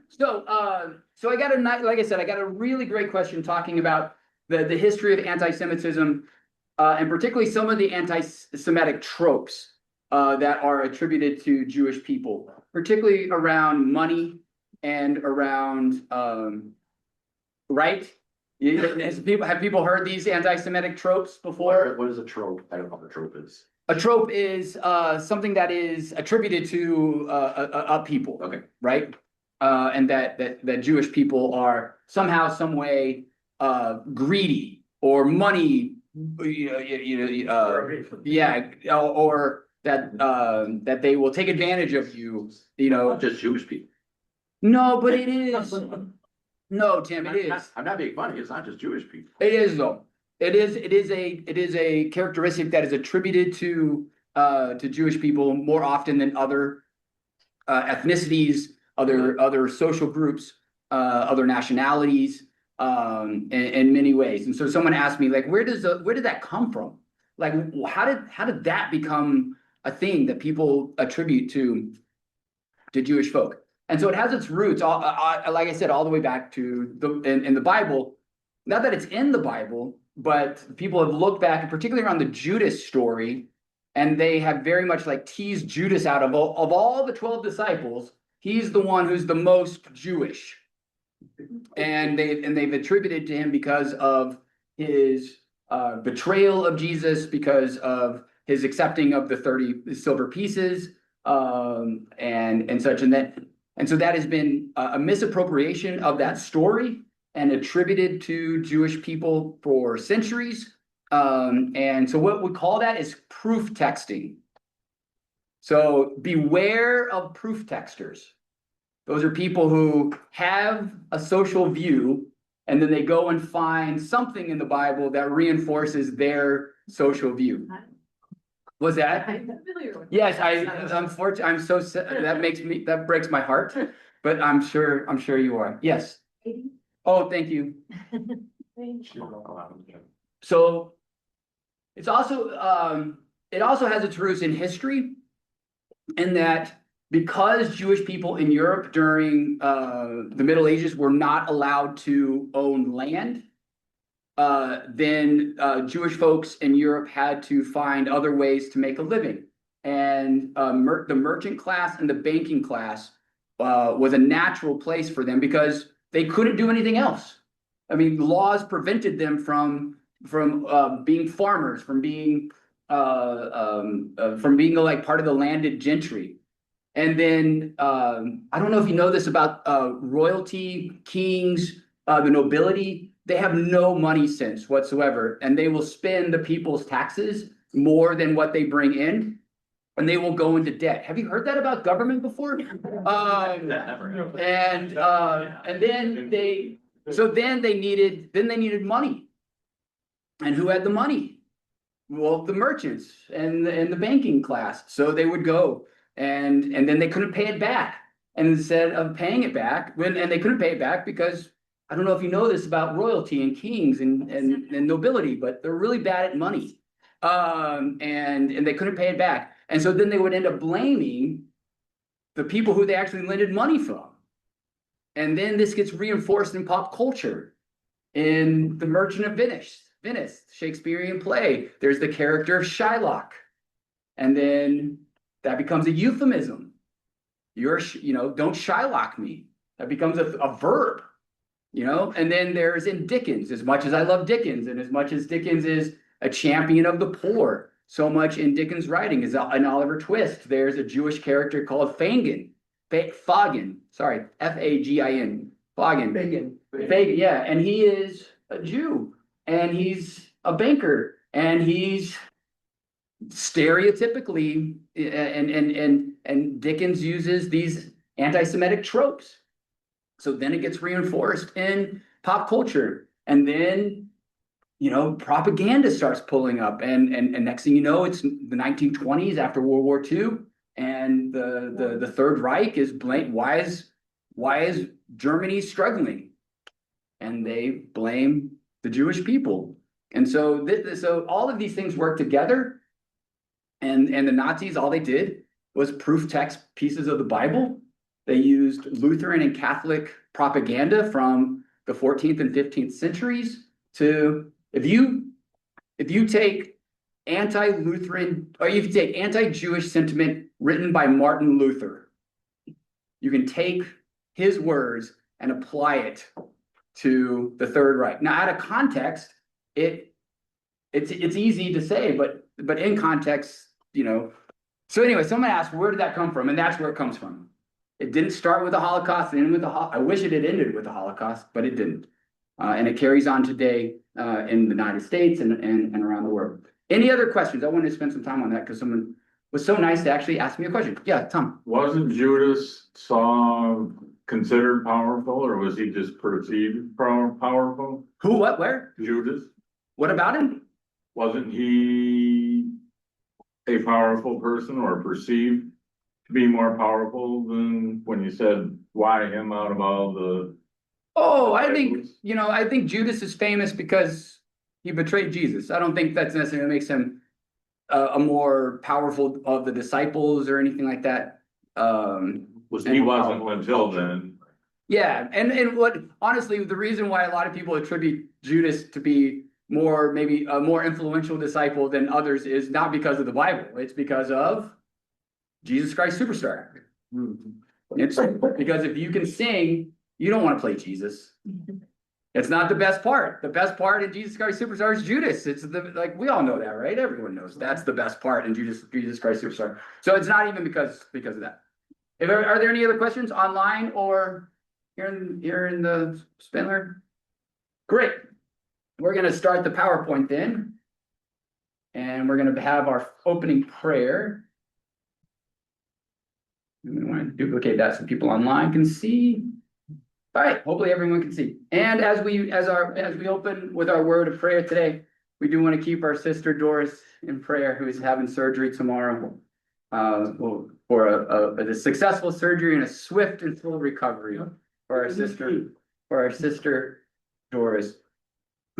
So I got like I said, I got a really great question talking about the history of anti-Semitism, and particularly some of the anti-Semitic tropes that are attributed to Jewish people, particularly around money and around right. Have people heard these anti-Semitic tropes before? What is a trope? I don't know what a trope is. A trope is something that is attributed to a people. Okay. Right? And that Jewish people are somehow, some way greedy or money, yeah, or that they will take advantage of you, Not just Jewish people. No, but it is. No, Tim, it is. I'm not being funny. It's not just Jewish people. It is though. It is a characteristic that is attributed to Jewish people more often than other ethnicities, other social groups, other nationalities, in many ways. And so someone asked me, like, where did that come from? Like, how did that become a thing that people attribute to Jewish folk? And so it has its roots, like I said, all the way back to in the Bible. Not that it's in the Bible, but people have looked back, and particularly around the Judas story, and they have very much like teased Judas out of all the 12 disciples. He's the one who's the most Jewish, and they've attributed to him because of his betrayal of Jesus, because of his accepting of the 30 silver pieces, and such, and so that has been a misappropriation of that story and attributed to Jewish people for centuries. And so what we call that is proof texting. So beware of proof texters. Those are people who have a social view, and then they go and find something in the Bible that reinforces their social view. Was that? I'm familiar with Yes, unfortunately, I'm so that breaks my heart, but I'm sure you are. Yes. Oh, thank you. So it's also it also has its roots in history, in that because Jewish people in Europe during the Middle Ages were not allowed to own land, then Jewish folks in Europe had to find other ways to make a living. And the merchant class and the banking class was a natural place for them because they couldn't do anything else. I mean, laws prevented them from being farmers, from being like part of the landed gentry. And then I don't know if you know this about royalty, kings, the nobility. They have no money sense whatsoever, and they will spend the people's taxes more than what they bring in, and they will go into debt. Have you heard that about government before? And then they needed money. And who had the money? Well, the merchants and the banking class. So they would go and then they couldn't pay it back. And instead of paying it back, and they couldn't pay it back because I don't know if you know this about royalty and kings and nobility, but they're really bad at money. And they couldn't pay it back. And so then they would end up blaming the people who they actually lended money from. And then this gets reinforced in pop culture. In The Merchant of Venice, Shakespearean play, there's the character of Shylock. And then that becomes a euphemism. Don't Shylock me. That becomes a verb. And then there's in Dickens, as much as I love Dickens, and as much as Dickens is a champion of the poor, so much in Dickens' writing is in Oliver Twist. There's a Jewish character called Fagin, sorry, Fagin, Fagin, yeah, and he is a Jew, and he's a banker, and he's stereotypically, and Dickens uses these anti-Semitic tropes. So then it gets reinforced in pop culture, and then propaganda starts pulling up, and next thing you know, it's the 1920s after World War II, and the Third Reich is blamed. Why is Germany struggling? And they blame the Jewish people, and so so all of these things work together, and the Nazis, all they did was proof text pieces of the Bible. They used Lutheran and Catholic propaganda from the 14th and 15th centuries to, if you take anti-Lutheran, or you can take anti-Jewish sentiment written by Martin Luther, you can take his words and apply it to the Third Reich. Now, out of context, it's easy to say, but in context, you know. So anyway, someone asked, where did that come from? And that's where it comes from. It didn't start with the Holocaust, it ended with I wish it had ended with the Holocaust, but it didn't. And it carries on today in the United States and around the world. Any other questions? I wanted to spend some time on that because someone was so nice to actually ask me a question. Yeah, Tom. Wasn't Judas considered powerful, or was he just perceived powerful? Who, what, where? Judas, What about him? wasn't he a powerful person or perceived to be more powerful than when you said why him out of all the? Oh, I think Judas is famous because he betrayed Jesus. I don't think that's necessarily makes him a more powerful of the disciples or anything like that. He wasn't until then. Yeah, and what honestly, the reason why a lot of people attribute Judas to be maybe a more influential disciple than others is not because of the Bible. It's because of Jesus Christ Superstar. It's because if you can sing, you don't want to play Jesus. It's not the best part. The best part in Jesus Christ Superstar is Judas. It's like we all know that, right? Everyone knows that's the best part in Jesus Christ Superstar. So it's not even because of that. Are there any other questions online or here in the Spindler? Great. We're going to start the PowerPoint then. And we're going to have our opening prayer. We want to duplicate that so people online can see. All right, hopefully everyone can see. And as we open with our word of prayer today, we do want to keep our sister Doris in prayer, who is having surgery tomorrow, for a successful surgery and a swift and full recovery for our sister Doris.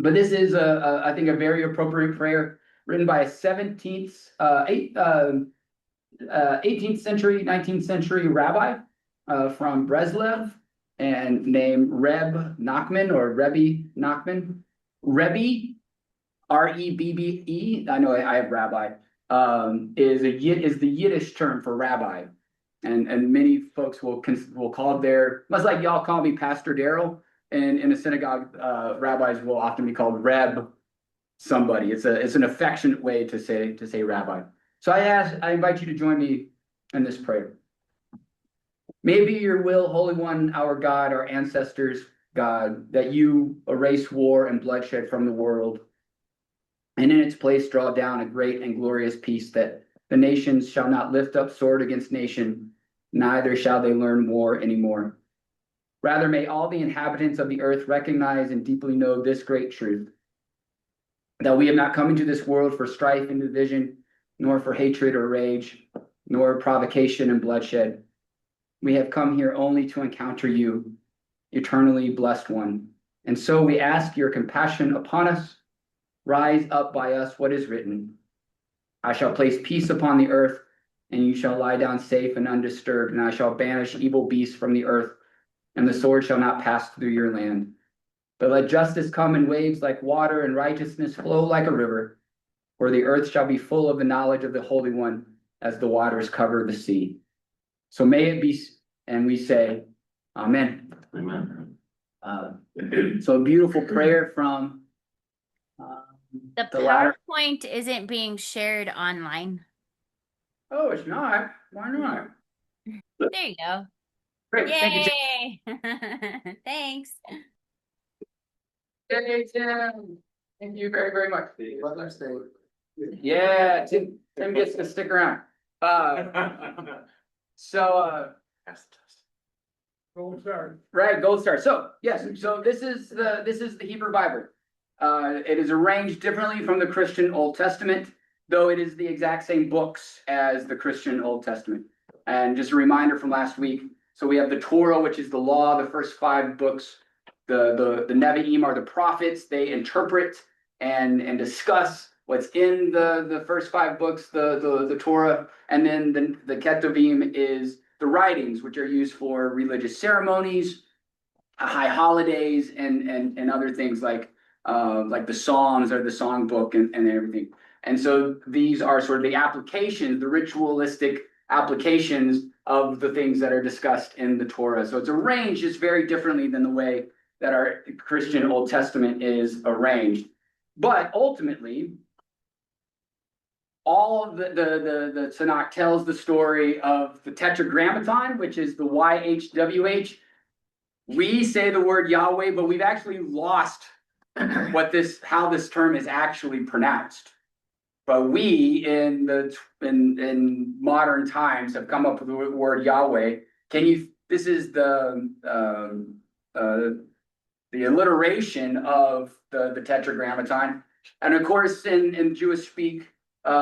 But this is I think a very appropriate prayer written by a 18th century, 19th century rabbi from Breslev, and named Rabbi Nachman or Rabbi Nachman. Rebbe, Rebbe. I know I have rabbi. Is the Yiddish term for rabbi, and many folks will call much like y'all call me Pastor Darryl, and in a synagogue, rabbis will often be called Reb somebody. It's an affectionate way to say rabbi. So I invite you to join me in this prayer. May it be your will, Holy One, our God, our ancestors' God, that you erase war and bloodshed from the world, and in its place draw down a great and glorious peace, that the nations shall not lift up sword against nation, neither shall they learn war anymore. Rather, may all the inhabitants of the earth recognize and deeply know this great truth, that we have not come into this world for strife and division, nor for hatred or rage, nor provocation and bloodshed. We have come here only to encounter you, eternally blessed one. And so we ask your compassion upon us. Rise up by us what is written. I shall place peace upon the earth, and you shall lie down safe and undisturbed, and I shall banish evil beasts from the earth, and the sword shall not pass through your land. But let justice come in waves like water, and righteousness flow like a river, for the earth shall be full of the knowledge of the Holy One, as the waters cover the sea. So may it be, and we say, Amen. Amen. So a beautiful prayer from The latter. PowerPoint isn't being shared online. Oh, it's not. Why not? There you go. Great. Thank you, Tim. Yay! Thanks. Yay, Tim. Thank you very, very much. Yeah, Tim gets to stick around. Gold star. Right, gold star. So yes, so this is the Hebrew Bible. It is arranged differently from the Christian Old Testament, though it is the exact same books as the Christian Old Testament. And just a reminder from last week. So we have the Torah, which is the law, the first 5 books. The Nevi'im are the prophets. They interpret and discuss what's in the first 5 books, the Torah, and then the Ketuvim is the writings, which are used for religious ceremonies, high holidays, and other things like the Psalms or the songbook and everything. And so these are sort of the applications, the ritualistic applications of the things that are discussed in the Torah. So it's arranged just very differently than the way that our Christian Old Testament is arranged. But ultimately, all of the Tanakh tells the story of the Tetragrammaton, which is the YHWH. We say the word Yahweh, but we've actually lost how this term is actually pronounced. But we in modern times have come up with the word Yahweh. This is the alliteration of the Tetragrammaton. And of course, in Jewish speak, in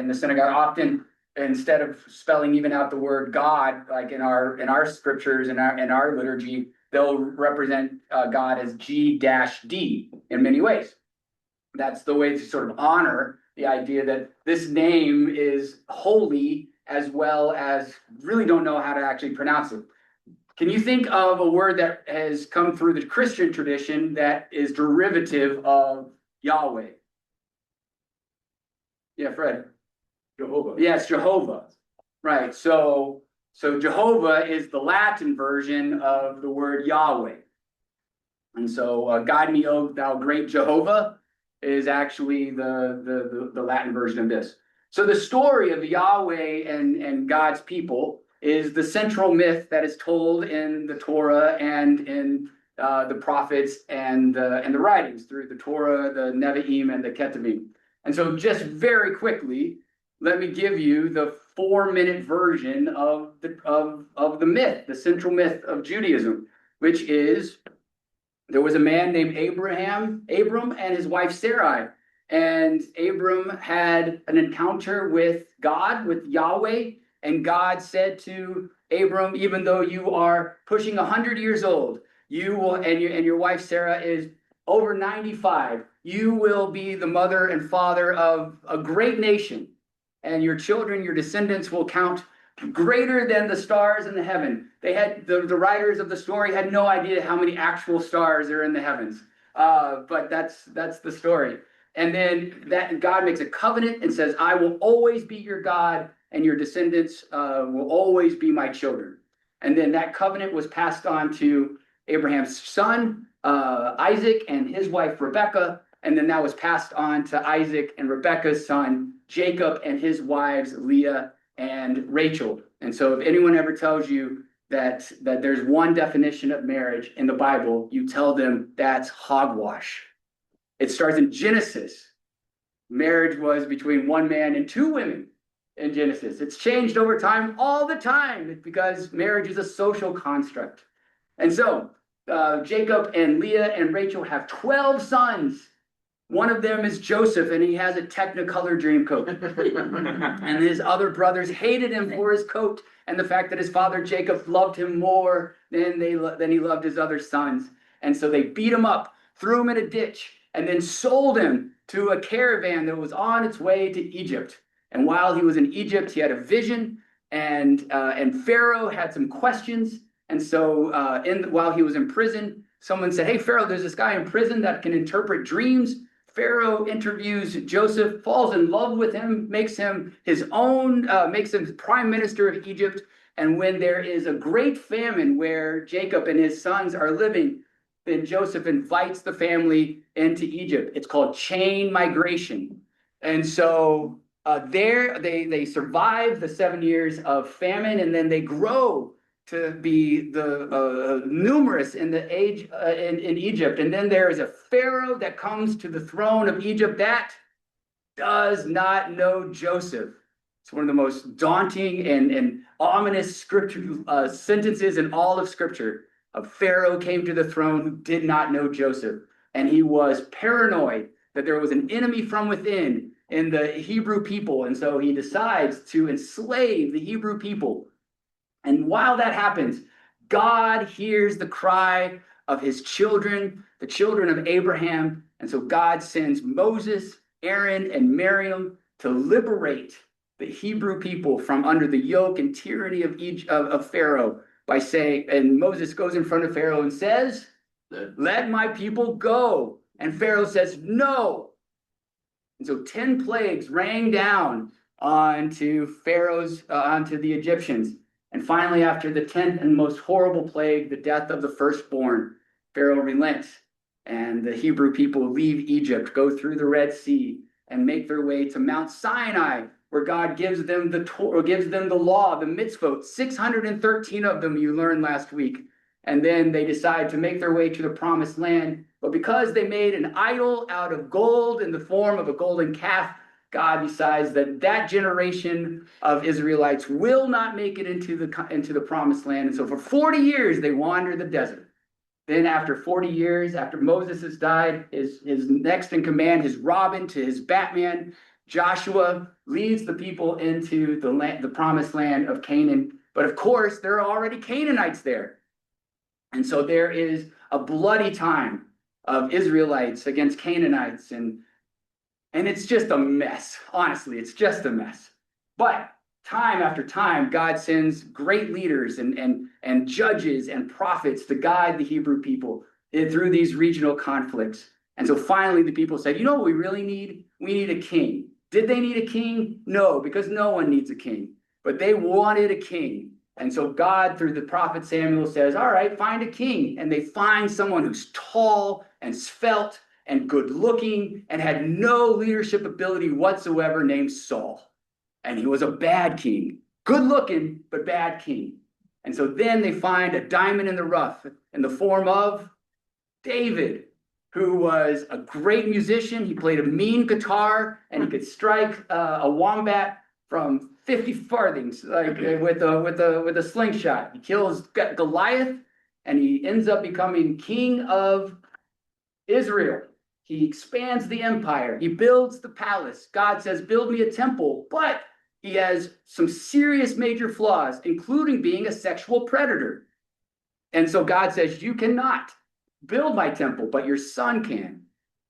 the synagogue, often instead of spelling even out the word God, like in our scriptures and in our liturgy, they'll represent God as G-D in many ways. That's the way to sort of honor the idea that this name is holy, as well as really don't know how to actually pronounce it. Can you think of a word that has come through the Christian tradition that is derivative of Yahweh? Yeah, Fred. Jehovah. Yes, Jehovah. Right. So Jehovah is the Latin version of the word Yahweh. And so guide me, O thou great Jehovah, is actually the Latin version of this. So the story of Yahweh and God's people is the central myth that is told in the Torah and in the prophets and the writings through the Torah, the Nevi'im, and the Ketuvim. And so just very quickly, let me give you the 4-minute version of the myth, the central myth of Judaism, which is there was a man named Abram, and his wife Sarai. And Abram had an encounter with God, with Yahweh, and God said to Abram, even though you are pushing 100 years old, you will, and your wife Sarah is over 95, you will be the mother and father of a great nation, and your children, your descendants will count greater than the stars in the heaven. They had the writers of the story had no idea how many actual stars are in the heavens, but that's the story. And then that God makes a covenant and says, I will always be your God, and your descendants will always be my children. And then that covenant was passed on to Abraham's son, Isaac, and his wife, Rebekah. And then that was passed on to Isaac and Rebekah's son, Jacob, and his wives, Leah and Rachel. And so if anyone ever tells you that there's one definition of marriage in the Bible, you tell them that's hogwash. It starts in Genesis. Marriage was between one man and two women in Genesis. It's changed over time all the time because marriage is a social construct. And so Jacob and Leah and Rachel have 12 sons. One of them is Joseph, and he has a Technicolor dream coat. And his other brothers hated him for his coat and the fact that his father Jacob loved him more than he loved his other sons. And so they beat him up, threw him in a ditch, and then sold him to a caravan that was on its way to Egypt. And while he was in Egypt, he had a vision, and Pharaoh had some questions. And so while he was in prison, someone said, hey, Pharaoh, there's this guy in prison that can interpret dreams. Pharaoh interviews Joseph, falls in love with him, makes him his own, makes him prime minister of Egypt. And when there is a great famine where Jacob and his sons are living, then Joseph invites the family into Egypt. It's called chain migration. And so there they survive the 7 years of famine, and then they grow to be the numerous in the age in Egypt. And then there is a Pharaoh that comes to the throne of Egypt that does not know Joseph. It's one of the most daunting and ominous scripture sentences in all of Scripture. A Pharaoh came to the throne who did not know Joseph, and he was paranoid that there was an enemy from within in the Hebrew people, and so he decides to enslave the Hebrew people. And while that happens, God hears the cry of his children, the children of Abraham. And so God sends Moses, Aaron, and Miriam to liberate the Hebrew people from under the yoke and tyranny of Pharaoh by saying, and Moses goes in front of Pharaoh and says, let my people go. And Pharaoh says, no. And so 10 plagues rang down onto onto the Egyptians. And finally, after the 10th and most horrible plague, the death of the firstborn, Pharaoh relents. And the Hebrew people leave Egypt, go through the Red Sea, and make their way to Mount Sinai, where God gives them the Torah, gives them the law, the mitzvot, 613 of them you learned last week. And then they decide to make their way to the promised land. But because they made an idol out of gold in the form of a golden calf, God decides that that generation of Israelites will not make it into the promised land. And so for 40 years, they wander the desert. Then after 40 years, after Moses has died, his next in command, his Robin to his Batman, Joshua leads the people into the promised land of Canaan. But of course, there are already Canaanites there. And so there is a bloody time of Israelites against Canaanites. And it's just a mess. Honestly, it's just a mess. But time after time, God sends great leaders and judges and prophets to guide the Hebrew people through these regional conflicts. And so finally, the people said, you know what we really need? We need a king. Did they need a king? No, because no one needs a king. But they wanted a king. And so God, through the prophet Samuel, says, all right, find a king. And they find someone who's tall and svelte and good looking and had no leadership ability whatsoever, named Saul. And he was a bad king, good looking, but bad king. And so then they find a diamond in the rough in the form of David, who was a great musician. He played a mean guitar and he could strike a wombat from 50 farthings, like with a slingshot. He kills Goliath and he ends up becoming king of Israel. He expands the empire. He builds the palace. God says, build me a temple, but he has some serious major flaws, including being a sexual predator. And so God says, you cannot build my temple, but your son can.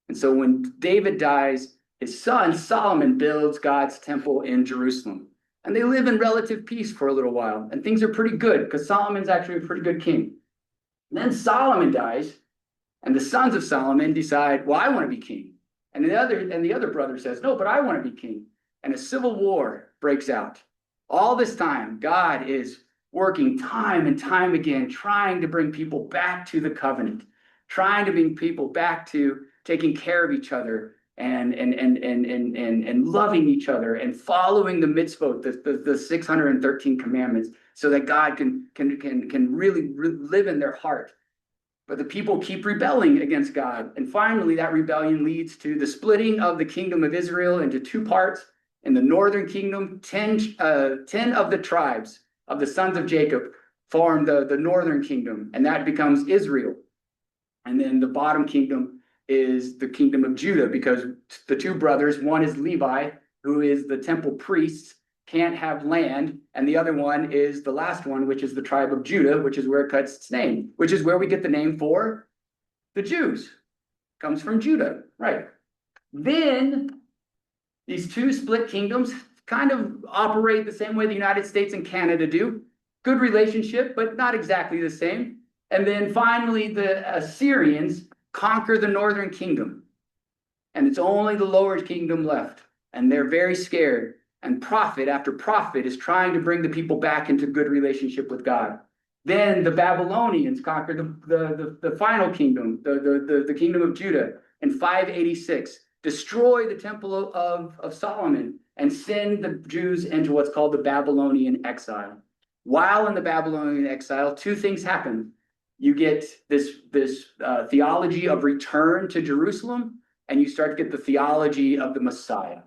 And so when David dies, his son Solomon builds God's temple in Jerusalem. And they live in relative peace for a little while. And things are pretty good because Solomon's actually a pretty good king. And then Solomon dies. And the sons of Solomon decide, well, I want to be king. And the other brother says, no, but I want to be king. And a civil war breaks out. All this time, God is working time and time again, trying to bring people back to the covenant, trying to bring people back to taking care of each other and loving each other and following the mitzvot, the 613 commandments, so that God can really live in their heart. But the people keep rebelling against God. And finally, that rebellion leads to the splitting of the kingdom of Israel into two parts. In the northern kingdom, 10 of the tribes of the sons of Jacob form the northern kingdom, and that becomes Israel. And then the bottom kingdom is the kingdom of Judah, because the two brothers, one is Levi, who is the temple priest, can't have land, and the other one is the last one, which is the tribe of Judah, which is where it cuts its name, which is where we get the name for the Jews. Comes from Judah, right? Then these two split kingdoms kind of operate the same way the United States and Canada do. Good relationship, but not exactly the same. And then finally, the Assyrians conquer the northern kingdom, and it's only the lower kingdom left, and they're very scared. And prophet after prophet is trying to bring the people back into good relationship with God. Then the Babylonians conquer the final kingdom, the kingdom of Judah in 586, destroy the temple of Solomon, and send the Jews into what's called the Babylonian exile. While in the Babylonian exile, two things happen. You get this theology of return to Jerusalem, and you start to get the theology of the Messiah.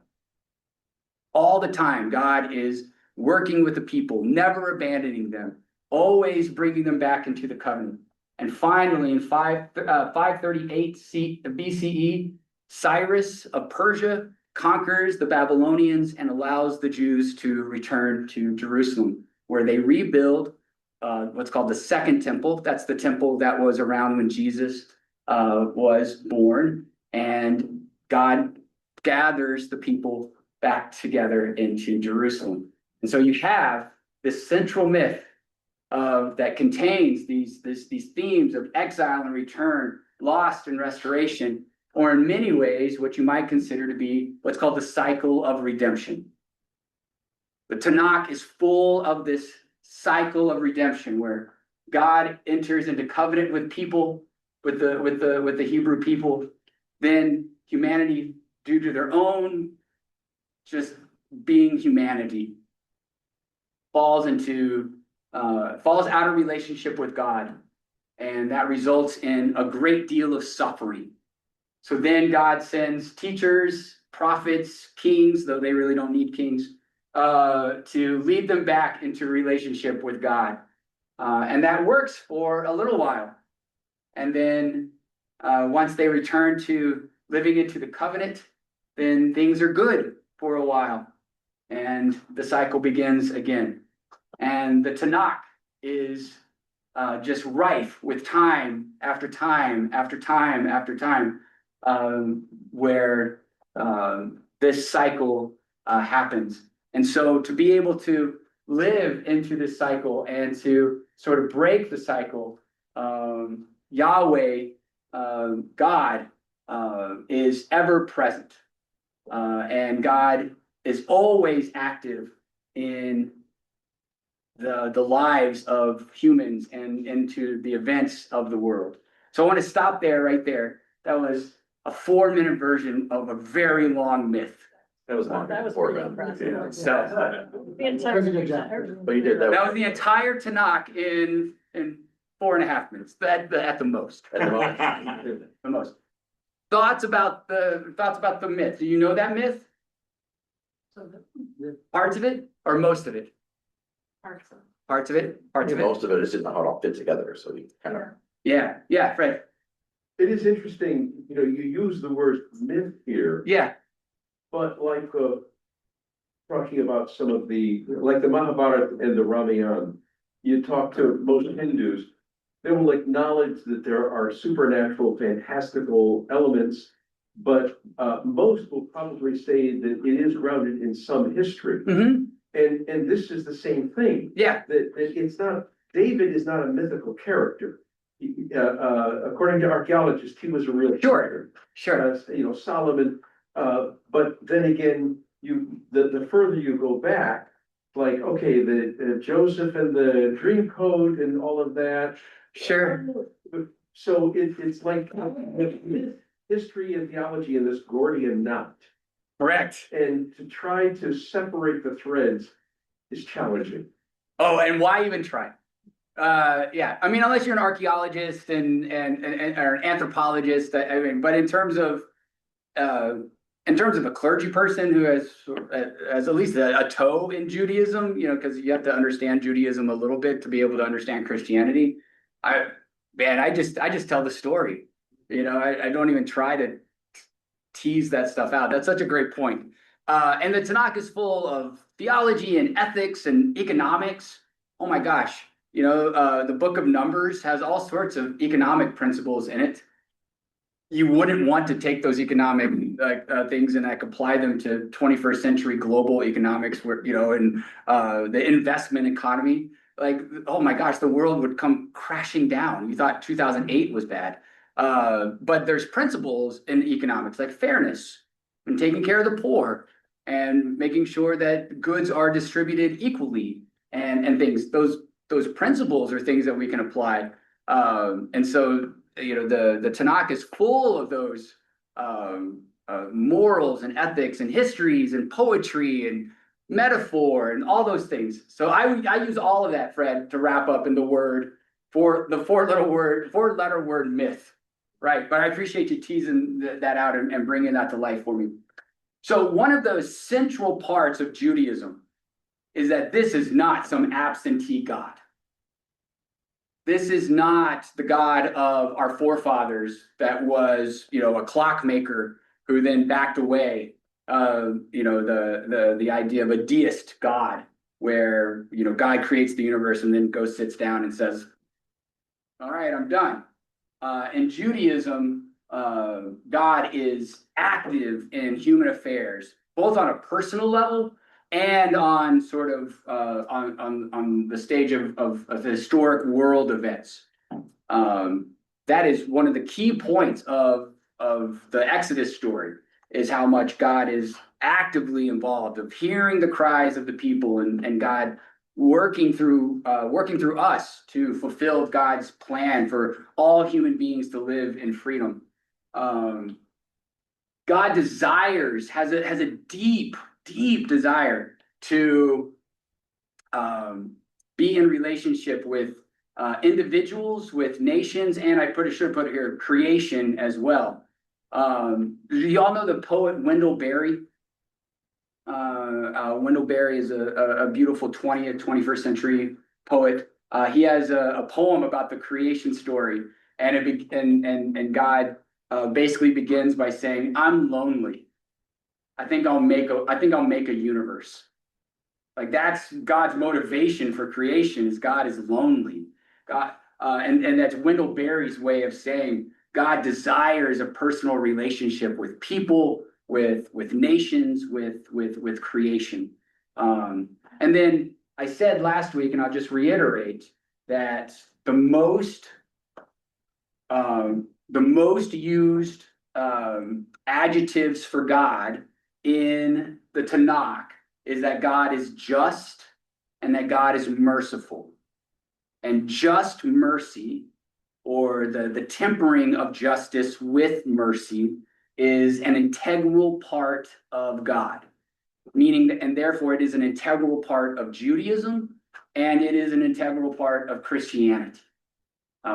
All the time, God is working with the people, never abandoning them, always bringing them back into the covenant. And finally, in 538 BCE, Cyrus of Persia conquers the Babylonians and allows the Jews to return to Jerusalem, where they rebuild what's called the Second Temple. That's the temple that was around when Jesus was born. And God gathers the people back together into Jerusalem. And so you have this central myth that contains these themes of exile and return, lost and restoration, or in many ways, what you might consider to be what's called the cycle of redemption. The Tanakh is full of this cycle of redemption where God enters into covenant with people, with the Hebrew people. Then humanity, due to their own just being humanity, falls out of relationship with God, and that results in a great deal of suffering. So then God sends teachers, prophets, kings, though they really don't need kings, to lead them back into relationship with God. And that works for a little while. And then once they return to living into the covenant, then things are good for a while. And the cycle begins again. And the Tanakh is just rife with time after time after time after time, where this cycle happens. And so to be able to live into this cycle and to sort of break the cycle, Yahweh, God, is ever present. And God is always active in the lives of humans and into the events of the world. So I want to stop there, right there. That was a 4-minute version of a very long myth. That was long. That was before really then. impressive. Yeah. So But you did that. that was the entire Tanakh in 4.5 minutes, at the most. At the moment. The most. Thoughts about the myth. Do you know that myth? Parts of it or most of it? Parts of it? Parts of it? Most of it is just not how it all fit together, so you kind of. Yeah, Fred. It is interesting, you use the word myth here, Yeah, but like, talking about some of like the Mahabharata and the Ramayana, you talk to most Hindus, they will acknowledge that there are supernatural, fantastical elements, but most will probably say that it is grounded in some history. mm-hmm. And this is the same thing, Yeah, that it's not, David is not a mythical character. According to archaeologists, he was a real character. sure. Solomon, but then again, the further you go back, like, okay, the Joseph and the dream code and all of that. Sure. So it's like with history and theology in this Gordian knot, Correct. and to try to separate the threads is challenging. Oh, and why even try? Yeah, I mean, unless you're an archaeologist and or an anthropologist, I mean, but in terms of a clergy person who has at least a toe in Judaism, because you have to understand Judaism a little bit to be able to understand Christianity. I just tell the story. I don't even try to tease that stuff out. That's such a great point. And the Tanakh is full of theology and ethics and economics. Oh my gosh. The book of Numbers has all sorts of economic principles in it. You wouldn't want to take those economic things and apply them to 21st century global economics, where and the investment economy. Like, oh my gosh, the world would come crashing down. You thought 2008 was bad, but there's principles in economics like fairness and taking care of the poor and making sure that goods are distributed equally and things. Those principles are things that we can apply. And so, the Tanakh is full of those morals and ethics and histories and poetry and metaphor and all those things. So I use all of that, Fred, to wrap up in the four-letter word myth, right? But I appreciate you teasing that out and bringing that to life for me. So one of those central parts of Judaism is that this is not some absentee God. This is not the God of our forefathers that was, a clockmaker who then backed away. The idea of a deist God, where God creates the universe and then goes sits down and says, "All right, I'm done." In Judaism, God is active in human affairs both on a personal level and on sort of on the stage of the historic world events. That is one of the key points of the Exodus story, is how much God is actively involved, of hearing the cries of the people, and God working through us to fulfill God's plan for all human beings to live in freedom. God has a deep desire to be in relationship with individuals, with nations, and should put here creation as well. Do y'all know the poet Wendell Berry? Wendell Berry is a beautiful 20th, 21st century poet. He has a poem about the creation story, and God basically begins by saying, "I'm lonely. I think I'll make a universe." Like, that's God's motivation for creation, is God is lonely. God, and that's Wendell Berry's way of saying God desires a personal relationship with people, with nations, with creation. And then I said last week, and I'll just reiterate, that the most used adjectives for God in the Tanakh is that God is just and that God is merciful. And just mercy, or the tempering of justice with mercy, is an integral part of God. Meaning that, and therefore it is an integral part of Judaism, and it is an integral part of Christianity.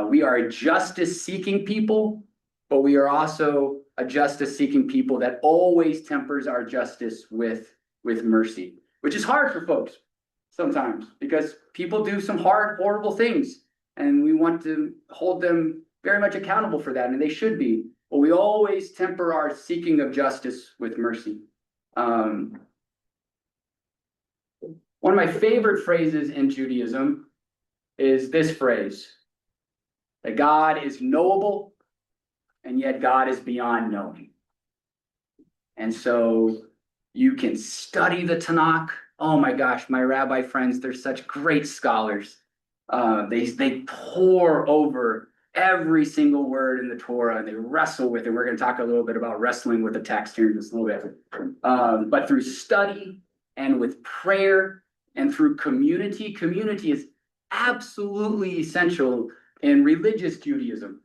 We are a justice-seeking people, but we are also a justice-seeking people that always tempers our justice with mercy, which is hard for folks sometimes, because people do some hard, horrible things, and we want to hold them very much accountable for that, and they should be. But we always temper our seeking of justice with mercy. One of my favorite phrases in Judaism is this phrase, that God is knowable, and yet God is beyond knowing. And so you can study the Tanakh. Oh my gosh, my rabbi friends, they're such great scholars. They pore over every single word in the Torah, and they wrestle with it. We're going to talk a little bit about wrestling with the text here in just a little bit. But through study and with prayer and through community is absolutely essential in religious Judaism.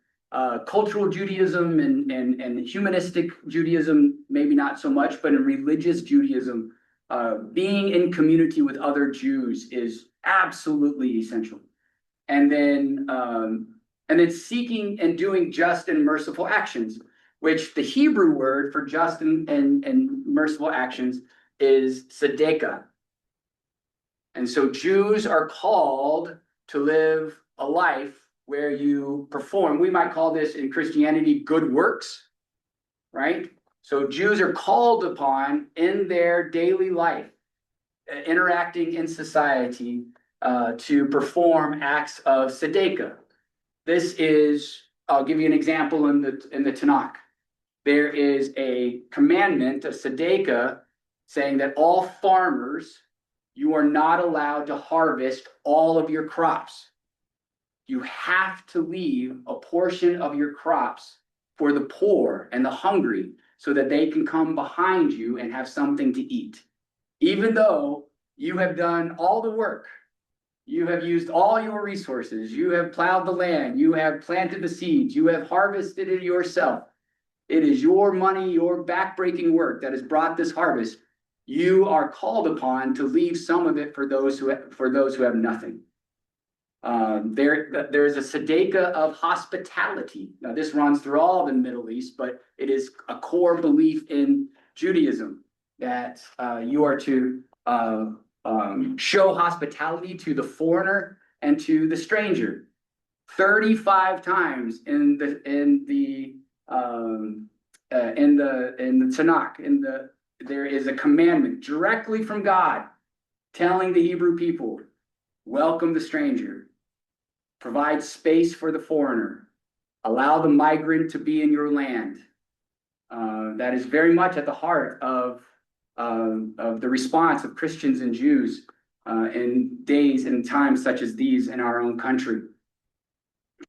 Cultural Judaism and humanistic Judaism, maybe not so much, but in religious Judaism, being in community with other Jews is absolutely essential. And then seeking and doing just and merciful actions, which the Hebrew word for just and merciful actions is tzedakah. And so Jews are called to live a life where you perform, we might call this in Christianity, good works, right? So Jews are called upon in their daily life, interacting in society, to perform acts of tzedakah. This is, I'll give you an example in the Tanakh. There is a commandment, a tzedakah, saying that all farmers, you are not allowed to harvest all of your crops. You have to leave a portion of your crops for the poor and the hungry, so that they can come behind you and have something to eat. Even though you have done all the work, you have used all your resources, you have plowed the land, you have planted the seeds, you have harvested it yourself. It is your money, your backbreaking work that has brought this harvest. You are called upon to leave some of it for those who have nothing. There is a tzedakah of hospitality. Now, this runs through all of the Middle East, but it is a core belief in Judaism that you are to show hospitality to the foreigner and to the stranger. 35 times in the Tanakh, there is a commandment directly from God telling the Hebrew people, welcome the stranger, provide space for the foreigner, allow the migrant to be in your land. That is very much at the heart of of the response of Christians and Jews in days and times such as these in our own country.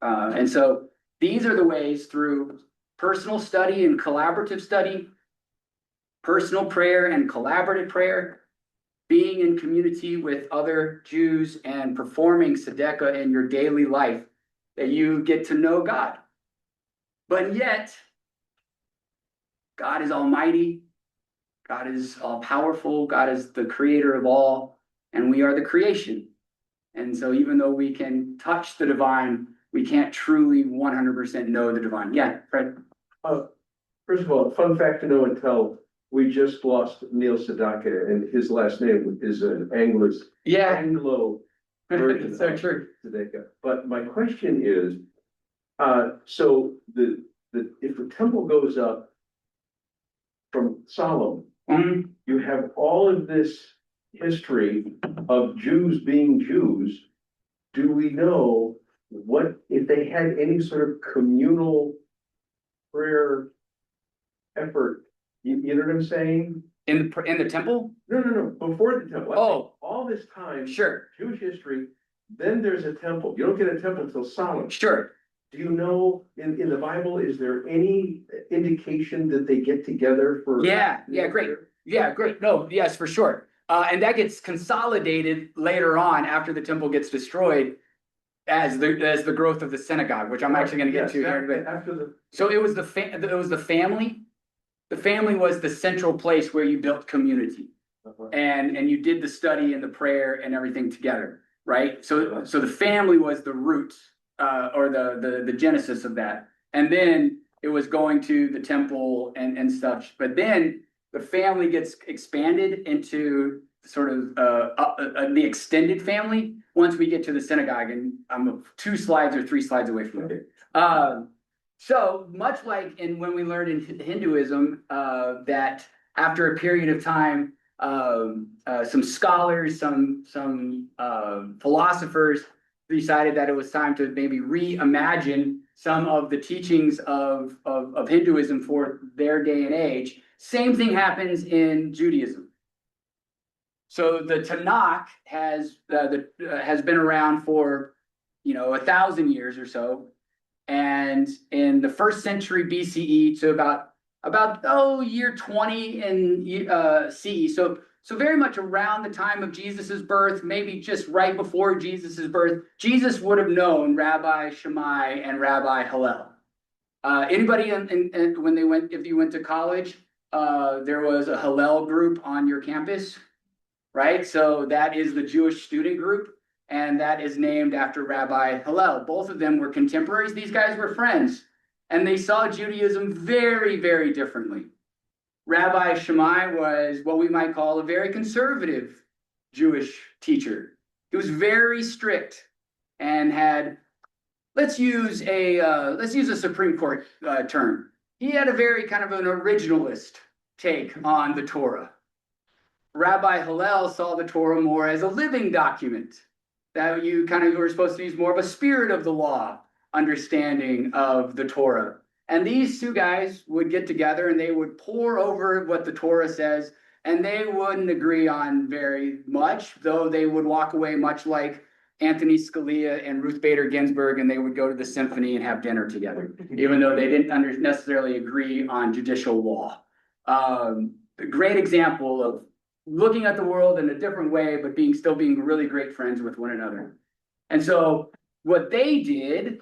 And so these are the ways through personal study and collaborative study, personal prayer and collaborative prayer, being in community with other Jews and performing tzedakah in your daily life, that you get to know God. But yet, God is almighty, God is all powerful, God is the creator of all, and we are the creation. And so even though we can touch the divine, we can't truly 100% know the divine. Yeah, Fred? First of all, fun fact to know and tell, we just lost Neil Tzedakah, and his last name is an Yeah, Anglo version so of true. Tzedakah. But my question is, so if the temple goes up from Solomon, Mhm. you have all of this history of Jews being Jews. Do we know what, if they had any sort of communal prayer effort? You know what I'm saying? In the temple? No, before the temple. Oh. All this time. Sure, Jewish history, then there's a temple. You don't get a temple until Solomon. sure. Do you know, in the Bible, is there any indication that they get together for? Yeah, great. Yeah, great. No, yes, for sure. And that gets consolidated later on after the temple gets destroyed as the growth of the synagogue, which I'm actually going to get to here in a bit. After the. So it was the family. The family was the central place where you built community, and you did the study and the prayer and everything together, right? So the family was the roots, or the genesis of that, and then it was going to the temple and such. But then the family gets expanded into sort of the extended family once we get to the synagogue, and I'm 2 slides or 3 slides away from it. So much like when we learned in Hinduism, that after a period of time, some scholars, some philosophers decided that it was time to maybe reimagine some of the teachings of Hinduism for their day and age. Same thing happens in Judaism. So the Tanakh has been around for 1,000 years or so. And in the 1st century BCE to about year 20 in CE, so very much around the time of Jesus's birth, maybe just right before Jesus's birth, Jesus would have known Rabbi Shammai and Rabbi Hillel. Anybody if you went to college, there was a Hillel group on your campus, right? So that is the Jewish student group. And that is named after Rabbi Hillel. Both of them were contemporaries. These guys were friends, and they saw Judaism very, very differently. Rabbi Shammai was what we might call a very conservative Jewish teacher. He was very strict and had, let's use a Supreme Court term. He had a very kind of an originalist take on the Torah. Rabbi Hillel saw the Torah more as a living document, that you were supposed to use more of a spirit of the law understanding of the Torah. And these 2 guys would get together and they would pore over what the Torah says, and they wouldn't agree on very much, though they would walk away much like Anthony Scalia and Ruth Bader Ginsburg, and they would go to the symphony and have dinner together, even though they didn't necessarily agree on judicial law. A great example of looking at the world in a different way, but still being really great friends with one another. And so what they did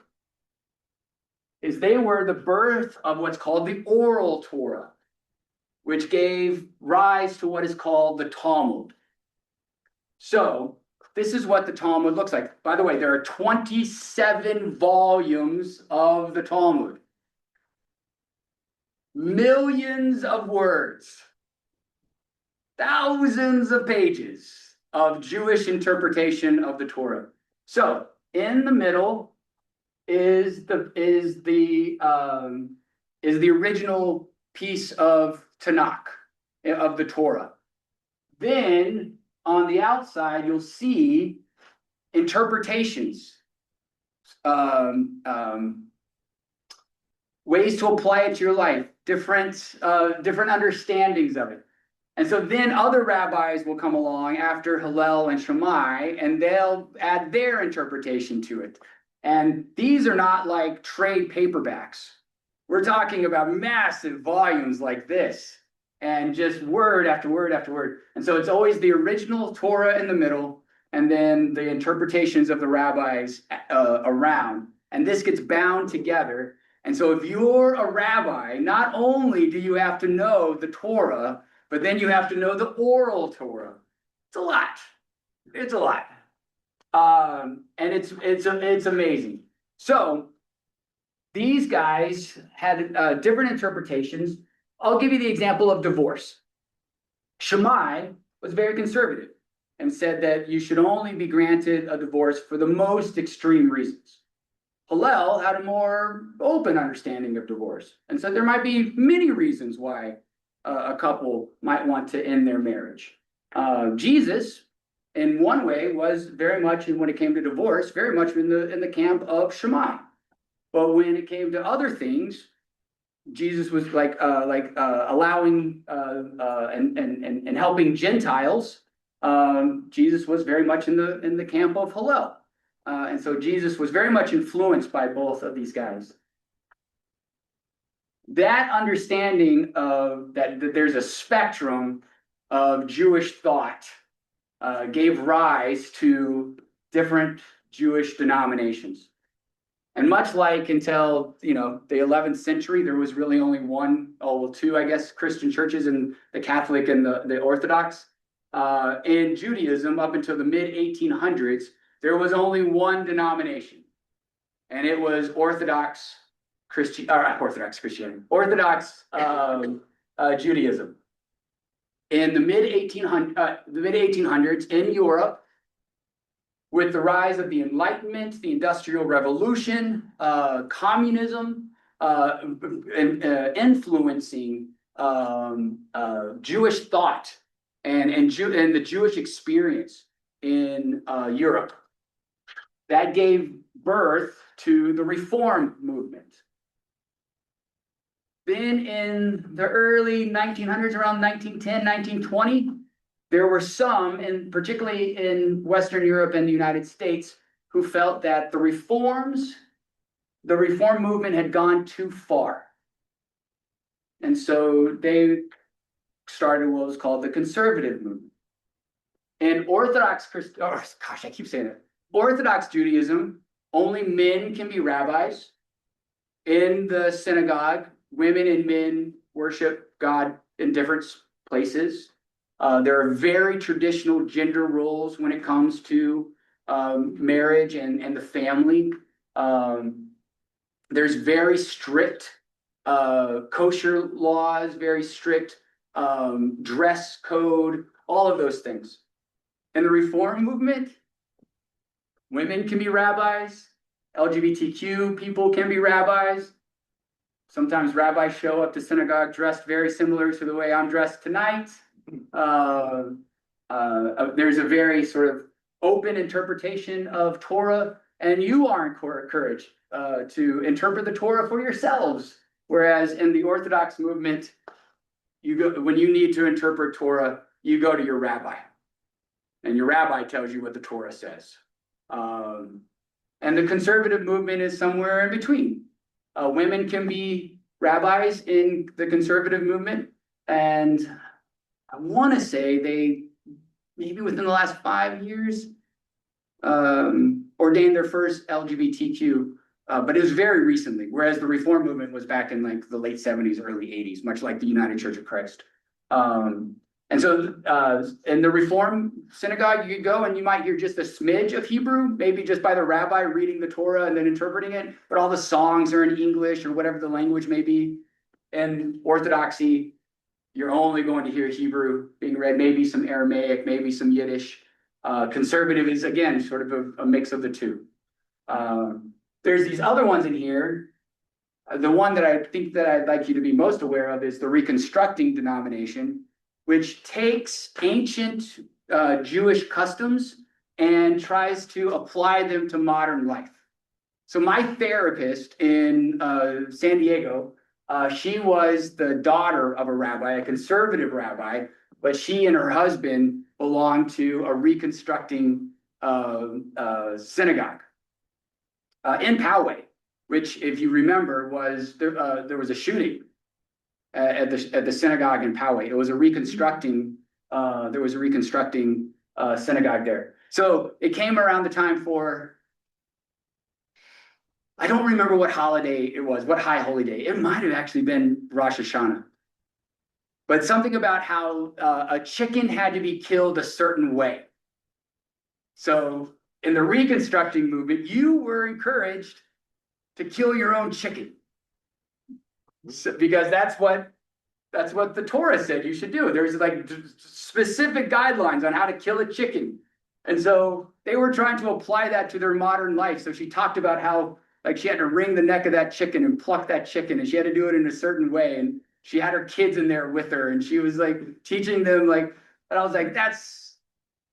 is they were the birth of what's called the oral Torah, which gave rise to what is called the Talmud. So this is what the Talmud looks like. By the way, there are 27 volumes of the Talmud. Millions of words. Thousands of pages of Jewish interpretation of the Torah. So in the middle is the original piece of Tanakh, of the Torah. Then on the outside you'll see interpretations, ways to apply it to your life, different understandings of it. And so then other rabbis will come along after Hillel and Shammai, and they'll add their interpretation to it. And these are not like trade paperbacks. We're talking about massive volumes like this, and just word after word after word. And so it's always the original Torah in the middle, and then the interpretations of the rabbis around. And this gets bound together. And so if you're a rabbi, not only do you have to know the Torah, but then you have to know the oral Torah. It's a lot. It's a lot. And it's amazing. So these guys had different interpretations. I'll give you the example of divorce. Shammai was very conservative and said that you should only be granted a divorce for the most extreme reasons. Hillel had a more open understanding of divorce and said there might be many reasons why a couple might want to end their marriage. Jesus, in one way, was very much, when it came to divorce, very much in the camp of Shammai. But when it came to other things, Jesus was like allowing and helping Gentiles. Jesus was very much in the camp of Hillel, and so Jesus was very much influenced by both of these guys. That understanding of that there's a spectrum of Jewish thought gave rise to different Jewish denominations. And much like until, the 11th century, there was really only two, I guess, Christian churches, in the Catholic and the Orthodox. In Judaism, up until the mid-1800s, there was only one denomination, and it was Orthodox Judaism. In the mid-1800s in Europe, with the rise of the Enlightenment, the Industrial Revolution, communism, influencing Jewish thought and the Jewish experience in Europe, that gave birth to the Reform movement. Then in the early 1900s, around 1910, 1920, there were some, and particularly in Western Europe and the United States, who felt that the Reform movement had gone too far. And so they started what was called the conservative movement. In Orthodox Judaism, only men can be rabbis. In the synagogue, women and men worship God in different places. There are very traditional gender roles when it comes to marriage and the family. There's very strict kosher laws, very strict dress code, all of those things. In the Reform movement, women can be rabbis, LGBTQ people can be rabbis. Sometimes rabbis show up to synagogue dressed very similar to the way I'm dressed tonight. There's a very sort of open interpretation of Torah, and you are encouraged to interpret the Torah for yourselves. Whereas in the Orthodox movement, when you need to interpret Torah, you go to your rabbi, and your rabbi tells you what the Torah says. And the conservative movement is somewhere in between. Women can be rabbis in the conservative movement, and I want to say they, maybe within the last 5 years, ordained their first LGBTQ, but it was very recently, whereas the Reform movement was back in like the late 70s, early 80s, much like the United Church of Christ. And so in the Reform synagogue, you could go and you might hear just a smidge of Hebrew, maybe just by the rabbi reading the Torah and then interpreting it, but all the songs are in English or whatever the language may be. In Orthodoxy, you're only going to hear Hebrew being read, maybe some Aramaic, maybe some Yiddish. Conservative is, again, sort of a mix of the two. There's these other ones in here. The one that I think that I'd like you to be most aware of is the Reconstructing denomination, which takes ancient Jewish customs and tries to apply them to modern life. So my therapist in San Diego, she was the daughter of a rabbi, a conservative rabbi, but she and her husband belonged to a Reconstructing synagogue in Poway, which, if you remember, was there was a shooting at the synagogue in Poway. It was a Reconstructing. There was a Reconstructing synagogue there. So it came around the time for, I don't remember what holiday it was, what high holy day. It might have actually been Rosh Hashanah. But something about how a chicken had to be killed a certain way. So in the Reconstructing movement, you were encouraged to kill your own chicken. Because that's what the Torah said you should do. There's like specific guidelines on how to kill a chicken. And so they were trying to apply that to their modern life. So she talked about how like she had to wring the neck of that chicken and pluck that chicken, and she had to do it in a certain way. And she had her kids in there with her, and she was like teaching them like, and I was like, that's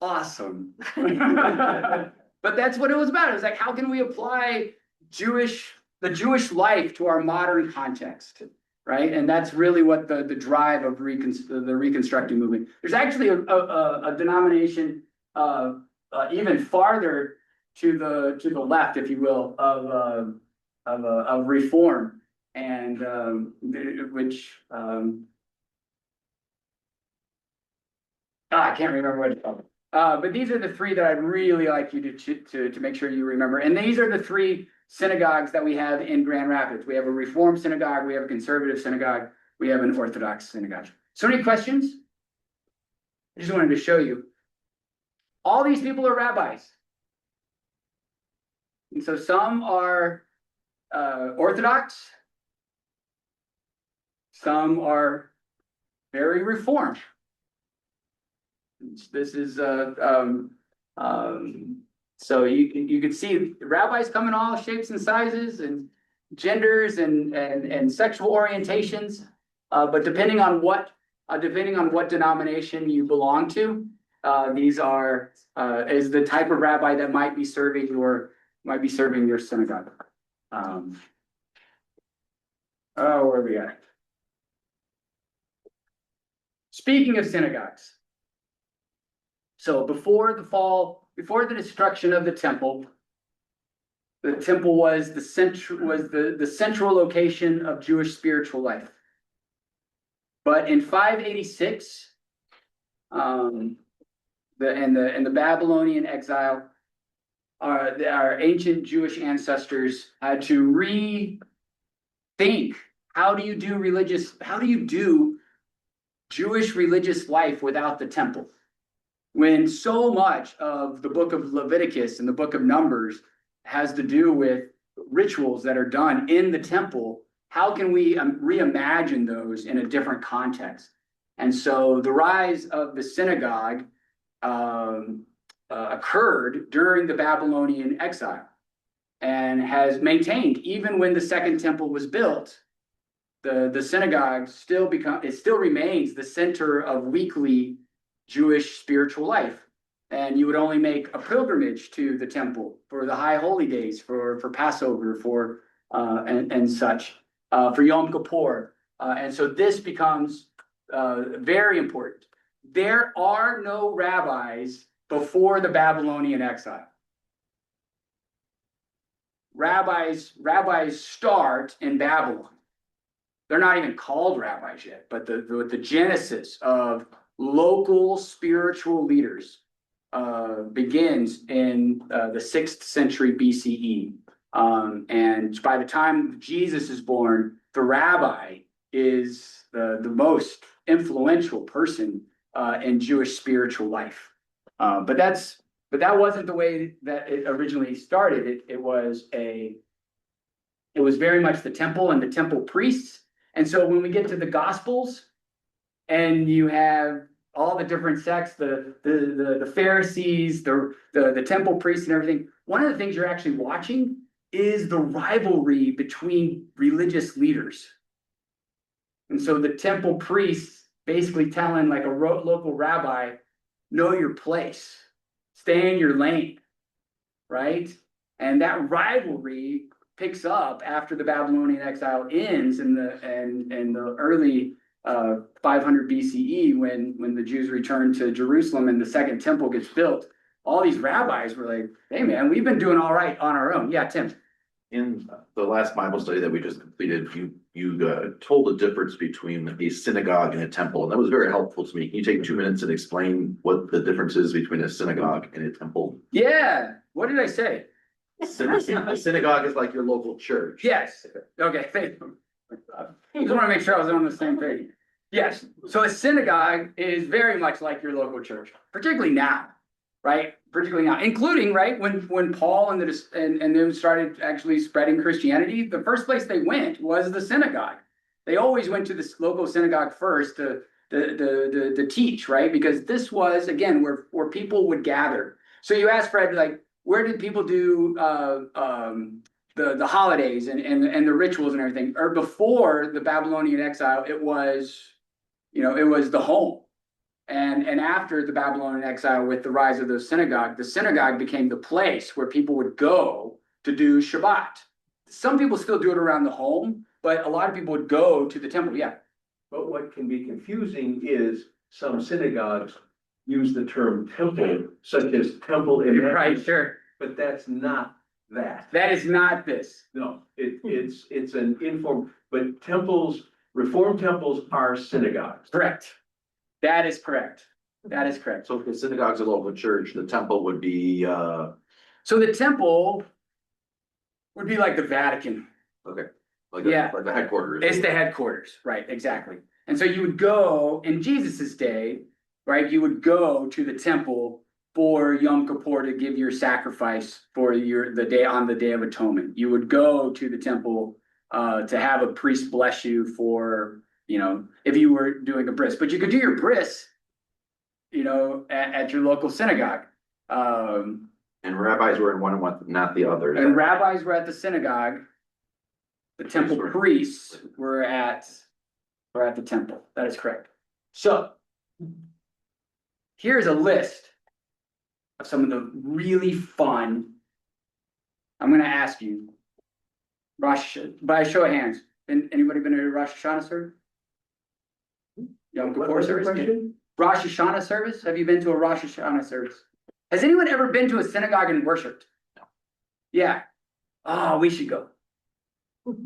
awesome. But that's what it was about. It was like, how can we apply the Jewish life to our modern context? Right. And that's really what the drive of the Reconstructing movement. There's actually a denomination even farther to the left, if you will, of reform, and which I can't remember what it's called. But these are the three that I'd really like you to make sure you remember. And these are the three synagogues that we have in Grand Rapids. We have a Reformed synagogue, we have a conservative synagogue, we have an Orthodox synagogue. So any questions? I just wanted to show you. All these people are rabbis. And so some are Orthodox, some are very Reformed. This is so you can see rabbis come in all shapes and sizes and genders and sexual orientations, but depending on what denomination you belong to, these are is the type of rabbi that might be serving your synagogue. Where are we at? Speaking of synagogues, so before the destruction of the temple was the central location of Jewish spiritual life. But in 586, in the Babylonian exile, our ancient Jewish ancestors had to rethink how do you do Jewish religious life without the temple? When so much of the book of Leviticus and the book of Numbers has to do with rituals that are done in the temple, how can we reimagine those in a different context? And so the rise of the synagogue occurred during the Babylonian exile and has maintained, even when the second temple was built, the synagogue still remains the center of weekly Jewish spiritual life. And you would only make a pilgrimage to the temple for the high holy days, for Passover, and such, for Yom Kippur. And so this becomes very important. There are no rabbis before the Babylonian exile. Rabbis start in Babylon. They're not even called rabbis yet, but the genesis of local spiritual leaders begins in the 6th century BCE. And by the time Jesus is born, the rabbi is the most influential person in Jewish spiritual life. But that wasn't the way that it originally started. It was very much the temple and the temple priests. And so when we get to the Gospels, and you have all the different sects, the Pharisees, the temple priests and everything, one of the things you're actually watching is the rivalry between religious leaders. And so the temple priests basically telling like a local rabbi, know your place, stay in your lane, right? And that rivalry picks up after the Babylonian exile ends in the early 500 BCE when the Jews returned to Jerusalem and the second temple gets built. All these rabbis were like, hey man, we've been doing all right on our own. Yeah, Tim. In the last Bible study that we just completed, you told the difference between a synagogue and a temple, and that was very helpful to me. Can you take 2 minutes and explain what the difference is between a synagogue and a temple? Yeah, what did I say? A synagogue is like your local church. Yes, okay, thank you. I just want to make sure I was on the same page. Yes, so a synagogue is very much like your local church, particularly now, right? Particularly now, including, right, when Paul and them started actually spreading Christianity, the first place they went was the synagogue. They always went to the local synagogue first to teach, right? Because this was, again, where people would gather. So you asked Fred, like, where did people do the holidays and the rituals and everything? Or before the Babylonian exile, it was, it was the home. And after the Babylonian exile, with the rise of the synagogue became the place where people would go to do Shabbat. Some people still do it around the home, but a lot of people would go to the temple. Yeah. But what can be confusing is some synagogues use the term temple, such as temple in. Right, sure. But that's not that. That is not this. No, it's an informal, but temples, Reformed temples are synagogues. Correct. That is correct. That is correct. So if the synagogue's a local church, the temple would be, So the temple would be like the Vatican. okay, like Yeah. like the headquarters. It's the headquarters, right, exactly. And so you would go in Jesus's day, right? You would go to the temple for Yom Kippur to give your sacrifice for the day of atonement. You would go to the temple to have a priest bless you for, if you were doing a bris. But you could do your bris, at your local synagogue. And rabbis were in one and one, not the other. And rabbis were at the synagogue. The temple priests were at the temple. That is correct. So here's a list of some of the really fun. I'm going to ask you, by a show of hands, anybody been to a Rosh Hashanah service? Yom Kippur service? Rosh Hashanah service? Have you been to a Rosh Hashanah service? Has anyone ever been to a synagogue and worshipped? No. Yeah. Oh, we should go.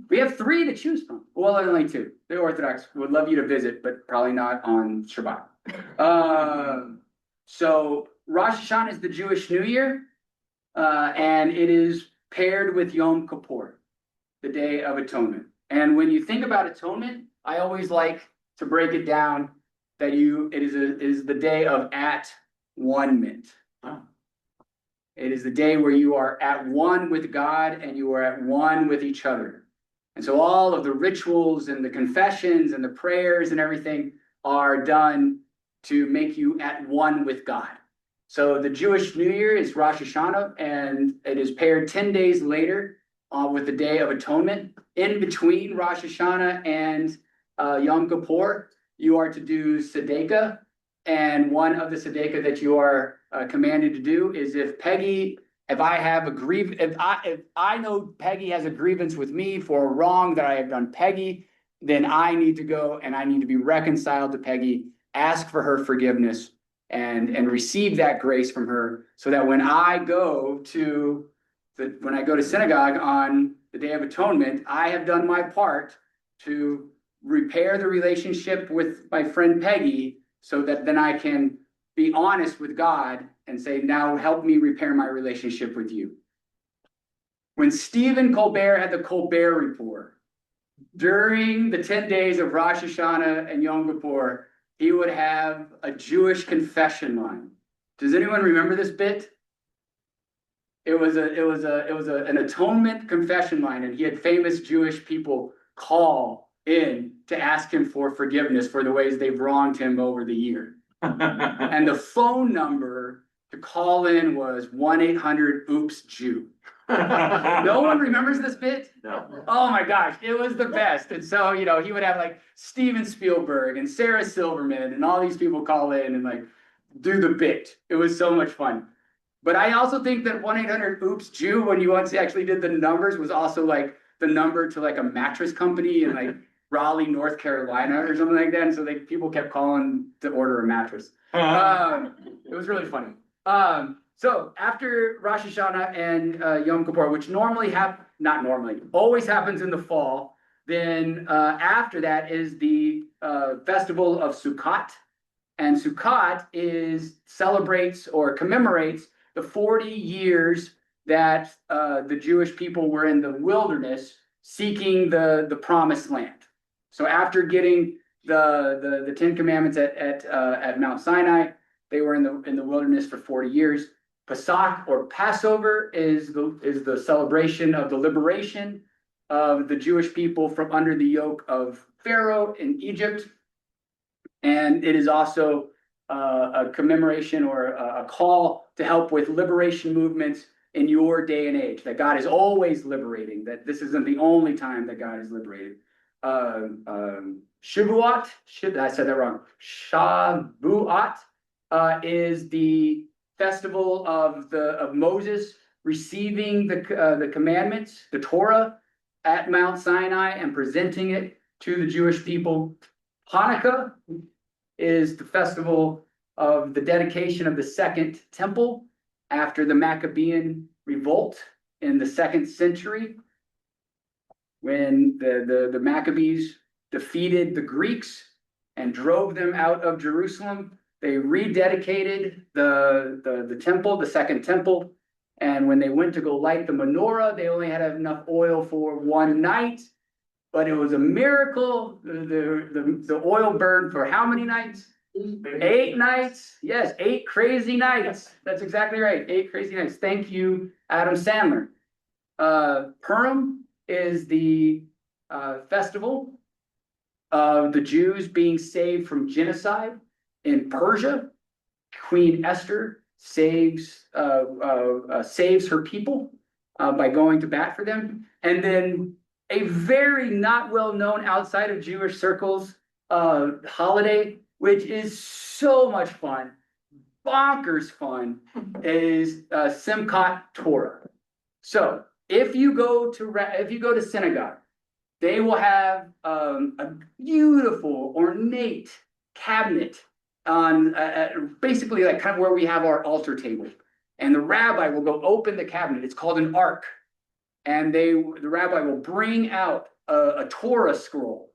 We have 3 to choose from. Well, only 2. The Orthodox would love you to visit, but probably not on Shabbat. So Rosh Hashanah is the Jewish New Year, and it is paired with Yom Kippur, the Day of Atonement. And when you think about atonement, I always like to break it down that it is the day of at-one-ment. It is the day where you are at one with God and you are at one with each other. And so all of the rituals and the confessions and the prayers and everything are done to make you at one with God. So the Jewish New Year is Rosh Hashanah, and it is paired 10 days later with the Day of Atonement. In between Rosh Hashanah and Yom Kippur, you are to do Tzedakah. And one of the Tzedakah that you are commanded to do is if I know Peggy has a grievance with me for a wrong that I have done Peggy, then I need to go and I need to be reconciled to Peggy, ask for her forgiveness, and receive that grace from her, so that when I go to synagogue on the Day of Atonement, I have done my part to repair the relationship with my friend Peggy, so that then I can be honest with God and say, now help me repair my relationship with you. When Stephen Colbert had the Colbert Report, during the 10 days of Rosh Hashanah and Yom Kippur, he would have a Jewish confession line. Does anyone remember this bit? It was an atonement confession line, and he had famous Jewish people call in to ask him for forgiveness for the ways they've wronged him over the year. And the phone number to call in was 1-800-OOPS-Jew. No one remembers this bit? No. Oh my gosh, it was the best. And so, he would have like Steven Spielberg and Sarah Silverman and all these people call in and like do the bit. It was so much fun. But I also think that 1-800-OOPS-Jew, when you once actually did the numbers, was also like the number to like a mattress company and like Raleigh, North Carolina or something like that. And so people kept calling to order a mattress. It was really funny. So after Rosh Hashanah and Yom Kippur, which always happens in the fall, then after that is the festival of Sukkot. And Sukkot celebrates or commemorates the 40 years that the Jewish people were in the wilderness seeking the promised land. So after getting the Ten Commandments at Mount Sinai, they were in the wilderness for 40 years. Pesach or Passover is the celebration of the liberation of the Jewish people from under the yoke of Pharaoh in Egypt. And it is also a commemoration or a call to help with liberation movements in your day and age, that God is always liberating, that this isn't the only time that God is liberating. Shavuot, I said that wrong. Shavuot is the festival of Moses receiving the commandments, the Torah, at Mount Sinai and presenting it to the Jewish people. Hanukkah is the festival of the dedication of the Second Temple after the Maccabean revolt in the 2nd century, when the Maccabees defeated the Greeks and drove them out of Jerusalem. They rededicated the temple, the Second Temple, and when they went to go light the menorah, they only had enough oil for one night, but it was a miracle. The oil burned for how many nights? 8 nights. Yes, 8 crazy nights. That's exactly right. 8 crazy nights. Thank you, Adam Sandler. Purim is the festival of the Jews being saved from genocide in Persia. Queen Esther saves her people by going to bat for them. And then a very not well known outside of Jewish circles holiday, which is so much fun, bonkers fun, is Simchat Torah. So if you go to synagogue, they will have a beautiful ornate cabinet on basically like kind of where we have our altar table, and the rabbi will go open the cabinet. It's called an ark, and the rabbi will bring out a Torah scroll,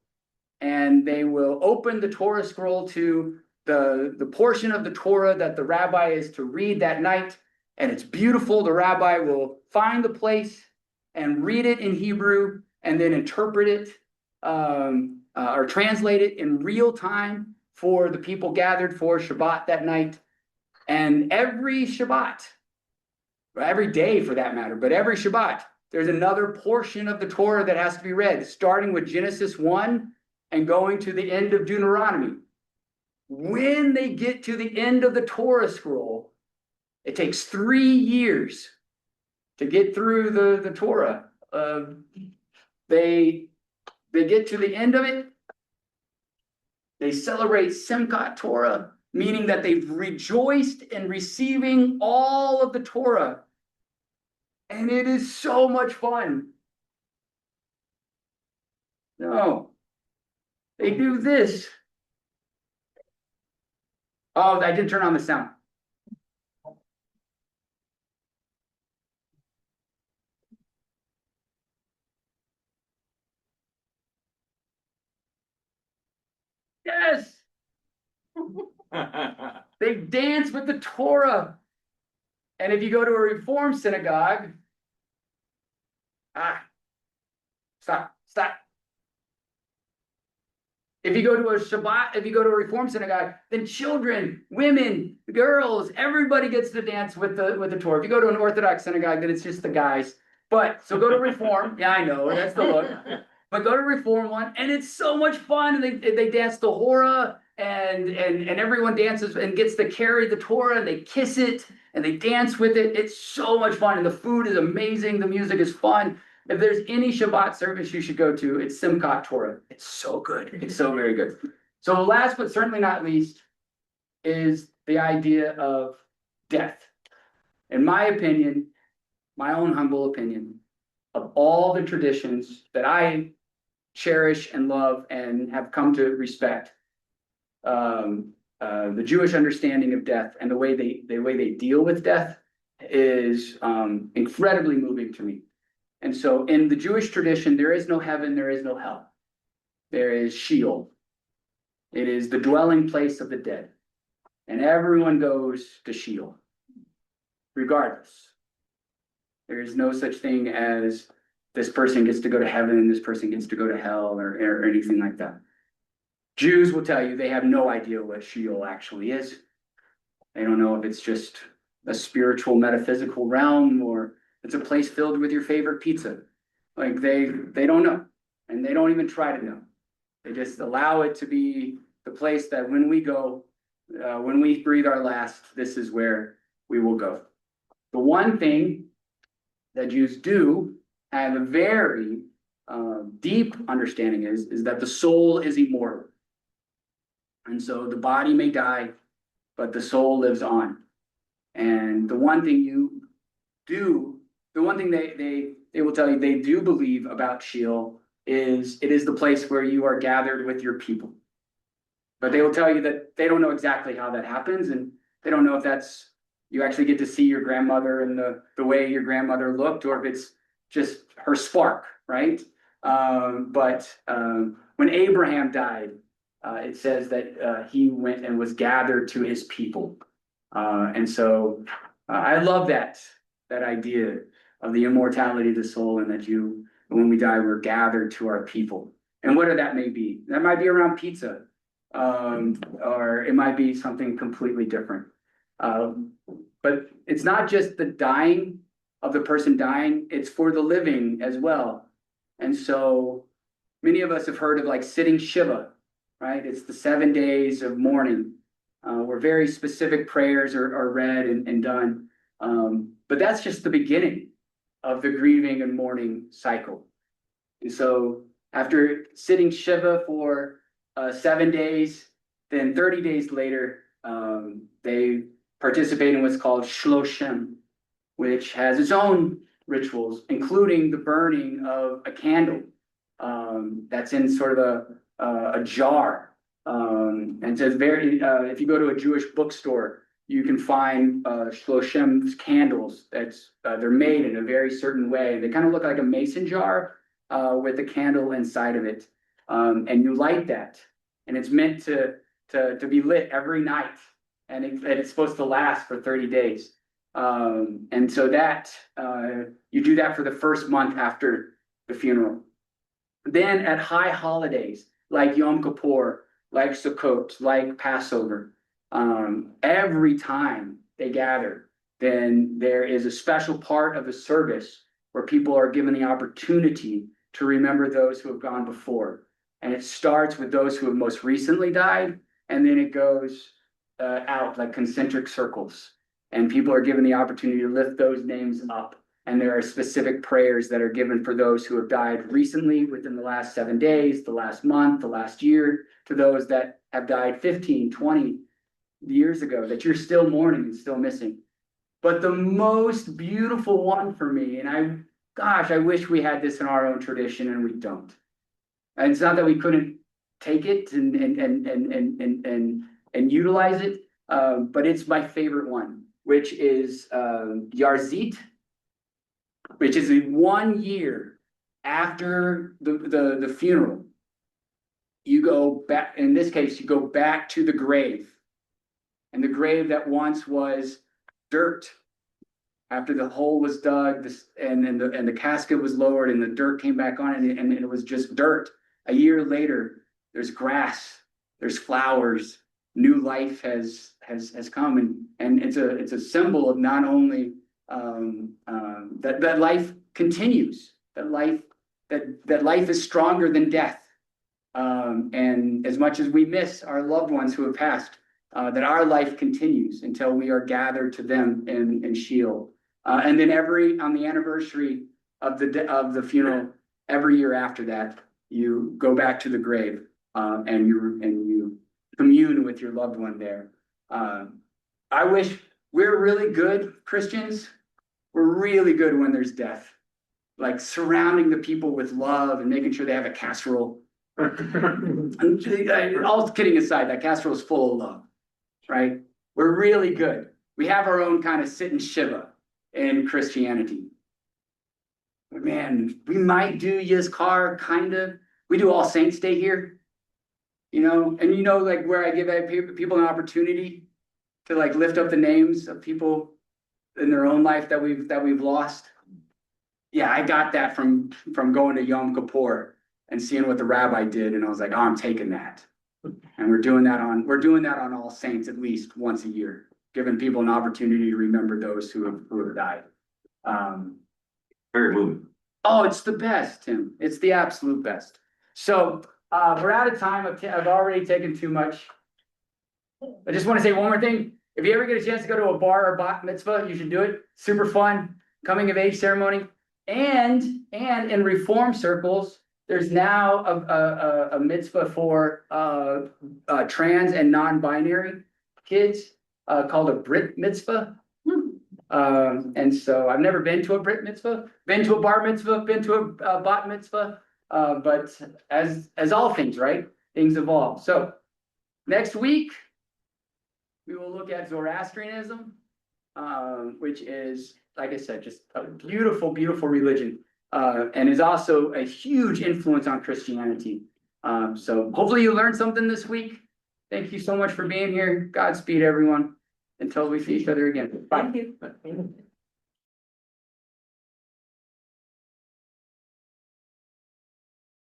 and they will open the Torah scroll to the portion of the Torah that the rabbi is to read that night, and it's beautiful. The rabbi will find the place and read it in Hebrew, and then interpret it or translate it in real time for the people gathered for Shabbat that night. And every Shabbat, or every day for that matter, but every Shabbat, there's another portion of the Torah that has to be read, starting with Genesis 1 and going to the end of Deuteronomy. When they get to the end of the Torah scroll, it takes 3 years to get through the Torah. They get to the end of it. They celebrate Simchat Torah, meaning that they've rejoiced in receiving all of the Torah. And it is so much fun. No, they do this. Oh, I did turn on the sound. Yes, they dance with the Torah. And if you go to a Reform synagogue, stop. If you go to a Reform synagogue, then children, women, girls, everybody gets to dance with the Torah. If you go to an Orthodox synagogue, then it's just the guys. So go to Reform. Yeah, I know, that's the look. But go to Reform one, and it's so much fun. And they dance the hora, and everyone dances and gets to carry the Torah, and they kiss it and they dance with it. It's so much fun, and the food is amazing. The music is fun. If there's any Shabbat service you should go to, it's Simchat Torah. It's so good. It's so very good. So last but certainly not least is the idea of death. In my opinion, my own humble opinion, of all the traditions that I cherish and love and have come to respect the Jewish understanding of death and the way they deal with death is incredibly moving to me. And so in the Jewish tradition, there is no heaven, there is no hell. There is Sheol. It is the dwelling place of the dead. And everyone goes to Sheol, regardless. There is no such thing as this person gets to go to heaven and this person gets to go to hell or anything like that. Jews will tell you they have no idea what Sheol actually is. They don't know if it's just a spiritual, metaphysical realm or it's a place filled with your favorite pizza. Like they don't know, and they don't even try to know. They just allow it to be the place that when we go, when we breathe our last, this is where we will go. The one thing that Jews do have a very deep understanding is that the soul is immortal. And so the body may die, but the soul lives on. And the one thing you do, the one thing they will tell you they do believe about Sheol is it is the place where you are gathered with your people. But they will tell you that they don't know exactly how that happens, and they don't know if that's you actually get to see your grandmother and the way your grandmother looked, or if it's just her spark, right? But when Abraham died, it says that he went and was gathered to his people. And so I love that idea of the immortality of the soul, and that when we die, we're gathered to our people. And whatever that may be, that might be around pizza, or it might be something completely different. But it's not just the dying of the person dying, it's for the living as well. And so many of us have heard of like sitting Shiva, right? It's the 7 days of mourning, where very specific prayers are read and done. But that's just the beginning of the grieving and mourning cycle. And so after sitting Shiva for 7 days, then 30 days later, they participate in what's called Shloshim, which has its own rituals, including the burning of a candle that's in sort of a jar. And so it's very, if you go to a Jewish bookstore, you can find Shloshim candles they're made in a very certain way. They kind of look like a mason jar with a candle inside of it. And you light that, and it's meant to be lit every night, and it's supposed to last for 30 days. And so that you do that for the first month after the funeral. Then at high holidays like Yom Kippur, like Sukkot, like Passover, every time they gather, then there is a special part of the service where people are given the opportunity to remember those who have gone before. And it starts with those who have most recently died, and then it goes out like concentric circles. And people are given the opportunity to lift those names up. And there are specific prayers that are given for those who have died recently within the last 7 days, the last month, the last year, to those that have died 15, 20 years ago that you're still mourning and still missing. But the most beautiful one for me, and I wish we had this in our own tradition, and we don't. And it's not that we couldn't take it and utilize it, but it's my favorite one, which is Yarzit, which is 1 year after the funeral. You go back, in this case, you go back to the grave, and the grave that once was dirt. After the hole was dug, and the casket was lowered, and the dirt came back on, and it was just dirt. A year later, there's grass, there's flowers, new life has come, and it's a symbol of not only that life continues, that life is stronger than death, and as much as we miss our loved ones who have passed, that our life continues until we are gathered to them in Sheol. And then on the anniversary of the funeral, every year after that, you go back to the grave, and you commune with your loved one there. I wish we're really good Christians. We're really good when there's death. like surrounding the people with love and making sure they have a casserole. All kidding aside, that casserole is full of love, right? We're really good. We have our own kind of sit and shiva in Christianity. But man, we might do Yizkar, kind of. We do All Saints Day here, you know, and you know, like where I give people an opportunity to like lift up the names of people in their own life that we've lost. Yeah, I got that from going to Yom Kippur and seeing what the rabbi did, and I was like, oh, I'm taking that. And we're doing that on All Saints at least once a year, giving people an opportunity to remember those who have died. Very moving. Oh, it's the best, Tim. It's the absolute best. So we're out of time. I've already taken too much. I just want to say one more thing. If you ever get a chance to go to a bar or bat mitzvah, you should do it. Super fun, coming of age ceremony. And in reform circles, there's now a mitzvah for trans and non-binary kids called a Brit mitzvah. And so I've never been to a Brit mitzvah, been to a bar mitzvah, been to a bat mitzvah. But as all things, right? Things evolve. So next week, we will look at Zoroastrianism, which is, like I said, just a beautiful, beautiful religion, and is also a huge influence on Christianity. So hopefully you learned something this week. Thank you so much for being here. Godspeed, everyone. Until we see each other again. Bye. Thank you.